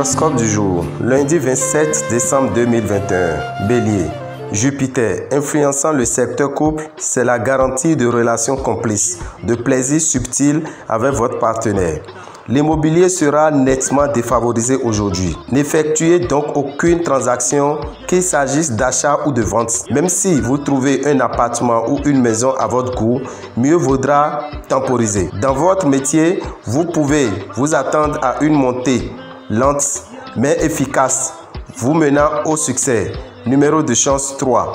Horoscope du jour, lundi 27 décembre 2021. Bélier. Jupiter, influençant le secteur couple, c'est la garantie de relations complices, de plaisirs subtils avec votre partenaire. L'immobilier sera nettement défavorisé aujourd'hui. N'effectuez donc aucune transaction, qu'il s'agisse d'achat ou de vente. Même si vous trouvez un appartement ou une maison à votre goût, mieux vaudra temporiser. Dans votre métier, vous pouvez vous attendre à une montée lente mais efficace, vous menant au succès. Numéro de chance 3.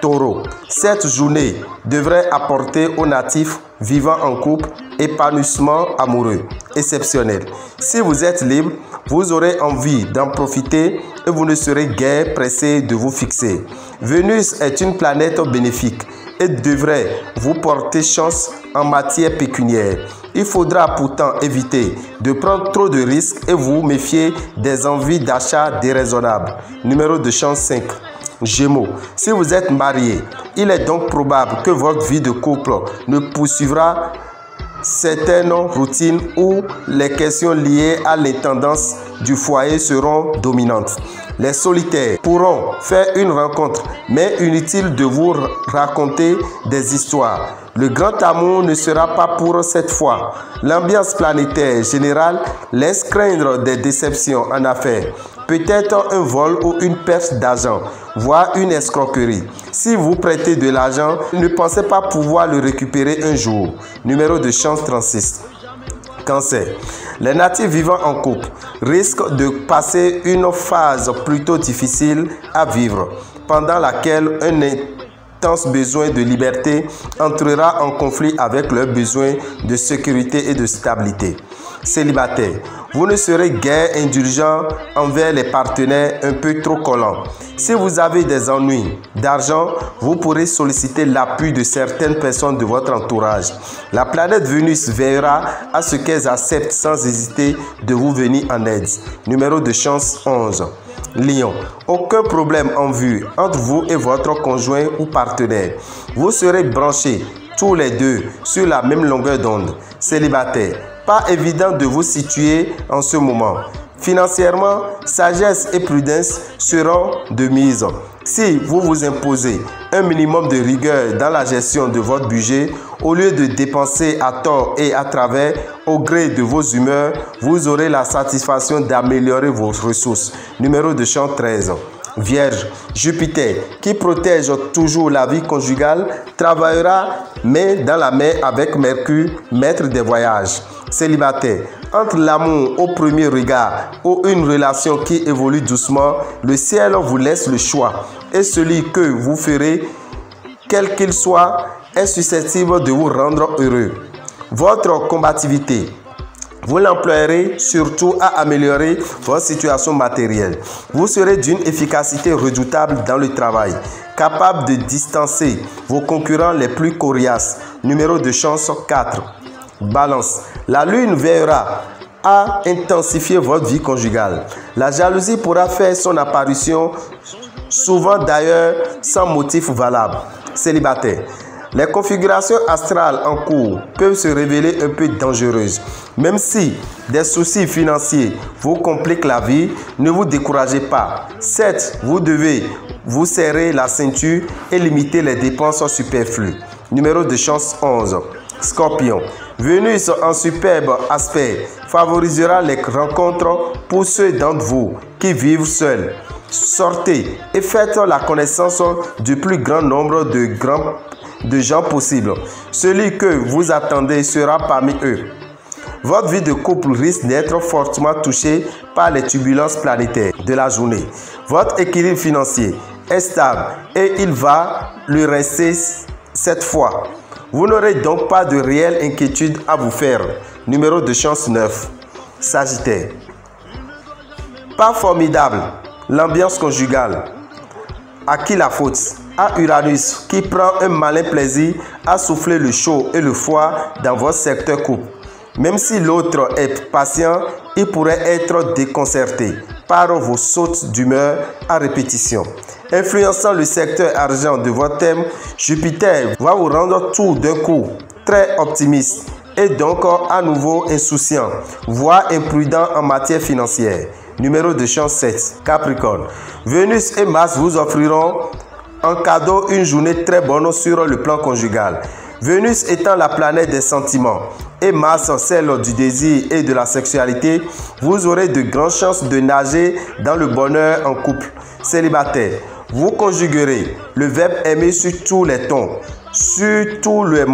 Taureau. Cette journée devrait apporter aux natifs vivant en couple épanouissement amoureux exceptionnel. Si vous êtes libre, vous aurez envie d'en profiter et vous ne serez guère pressé de vous fixer. Vénus est une planète bénéfique et devrait vous porter chance en matière pécuniaire. Il faudra pourtant éviter de prendre trop de risques et vous méfier des envies d'achat déraisonnables. Numéro de chance 5. Gémeaux. Si vous êtes marié, il est donc probable que votre vie de couple ne poursuivra certaines routines où les questions liées à l'intendance du foyer seront dominantes. Les solitaires pourront faire une rencontre, mais inutile de vous raconter des histoires. Le grand amour ne sera pas pour cette fois. L'ambiance planétaire générale laisse craindre des déceptions en affaires. Peut-être un vol ou une perte d'argent, voire une escroquerie. Si vous prêtez de l'argent, ne pensez pas pouvoir le récupérer un jour. Numéro de chance 36. Cancer. Les natifs vivant en couple risquent de passer une phase plutôt difficile à vivre, pendant laquelle un intense besoin de liberté entrera en conflit avec leurs besoins de sécurité et de stabilité. Célibataire. Vous ne serez guère indulgent envers les partenaires un peu trop collants. Si vous avez des ennuis d'argent, vous pourrez solliciter l'appui de certaines personnes de votre entourage. La planète Vénus veillera à ce qu'elles acceptent sans hésiter de vous venir en aide. Numéro de chance 11. Lion. Aucun problème en vue entre vous et votre conjoint ou partenaire. Vous serez branchés tous les deux sur la même longueur d'onde. Célibataire. Pas évident de vous situer en ce moment. Financièrement, sagesse et prudence seront de mise. Si vous vous imposez un minimum de rigueur dans la gestion de votre budget, au lieu de dépenser à tort et à travers, au gré de vos humeurs, vous aurez la satisfaction d'améliorer vos ressources. Numéro de chance 13. Vierge. Jupiter, qui protège toujours la vie conjugale, travaillera main dans la main avec Mercure, maître des voyages. Célibataire. Entre l'amour au premier regard ou une relation qui évolue doucement, le ciel vous laisse le choix. Et celui que vous ferez, quel qu'il soit, est susceptible de vous rendre heureux. Votre combativité. Vous l'employerez surtout à améliorer votre situation matérielle. Vous serez d'une efficacité redoutable dans le travail, capable de distancer vos concurrents les plus coriaces. Numéro de chance 4. Balance. La lune veillera à intensifier votre vie conjugale. La jalousie pourra faire son apparition, souvent d'ailleurs sans motif valable. Célibataire. Les configurations astrales en cours peuvent se révéler un peu dangereuses. Même si des soucis financiers vous compliquent la vie, ne vous découragez pas. Certes, vous devez vous serrer la ceinture et limiter les dépenses superflues. Numéro de chance 11. Scorpion. Vénus en superbe aspect favorisera les rencontres pour ceux d'entre vous qui vivent seuls. Sortez et faites la connaissance du plus grand nombre de gens possible. Celui que vous attendez sera parmi eux. Votre vie de couple risque d'être fortement touchée par les turbulences planétaires de la journée. Votre équilibre financier est stable et il va le rester cette fois. Vous n'aurez donc pas de réelle inquiétude à vous faire. Numéro de chance 9. Sagittaire. Pas formidable. L'ambiance conjugale. À qui la faute? À Uranus, qui prend un malin plaisir à souffler le chaud et le froid dans votre secteur couple. Même si l'autre est patient, il pourrait être déconcerté par vos sautes d'humeur à répétition. Influençant le secteur argent de votre thème, Jupiter va vous rendre tout d'un coup très optimiste et donc à nouveau insouciant, voire imprudent en matière financière. Numéro de chance 7. Capricorne. Vénus et Mars vous offriront en cadeau une journée très bonne sur le plan conjugal. Vénus étant la planète des sentiments et Mars celle du désir et de la sexualité, vous aurez de grandes chances de nager dans le bonheur en couple. Célibataire, vous conjuguerez le verbe aimer sur tous les tons, sur tous les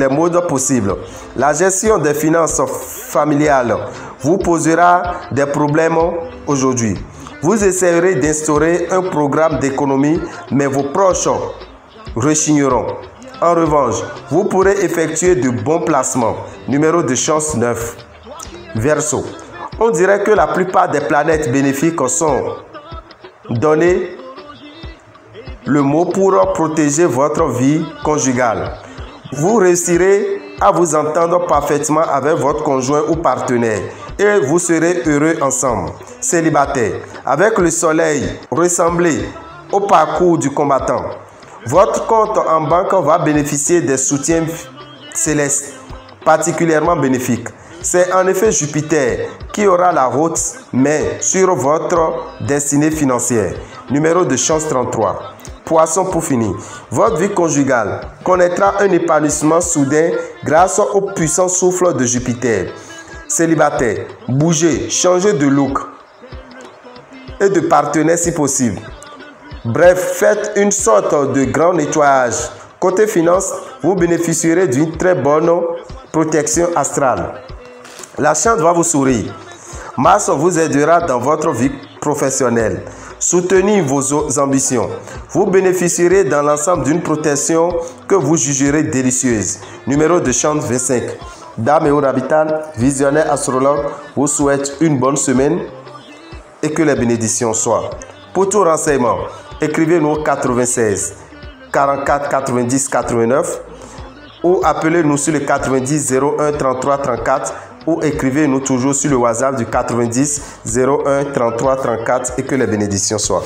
modes possibles. La gestion des finances familiales vous posera des problèmes aujourd'hui. Vous essayerez d'instaurer un programme d'économie, mais vos proches rechigneront. En revanche, vous pourrez effectuer de bons placements. Numéro de chance 9. Verseau. On dirait que la plupart des planètes bénéfiques sont données le mot pour protéger votre vie conjugale. Vous réussirez à vous entendre parfaitement avec votre conjoint ou partenaire et vous serez heureux ensemble. Célibataire, avec le soleil ressemblé au parcours du combattant, votre compte en banque va bénéficier des soutiens célestes particulièrement bénéfiques. C'est en effet Jupiter qui aura la haute main sur votre destinée financière. Numéro de chance 33. Poisson pour finir. Votre vie conjugale connaîtra un épanouissement soudain grâce au puissant souffle de Jupiter. Célibataire, bougez, changez de look et de partenaire si possible. Bref, faites une sorte de grand nettoyage. Côté finance, vous bénéficierez d'une très bonne protection astrale. La chance va vous sourire. Mars vous aidera dans votre vie professionnelle. Soutenir vos ambitions. Vous bénéficierez dans l'ensemble d'une protection que vous jugerez délicieuse. Numéro de chance 25. Dame et orbital, visionnaire astrologue, vous souhaite une bonne semaine et que les bénédictions soient. Pour tout renseignement, écrivez-nous au 96 44 90 89 ou appelez-nous sur le 90 01 33 34 ou écrivez-nous toujours sur le WhatsApp du 90 01 33 34 et que les bénédictions soient.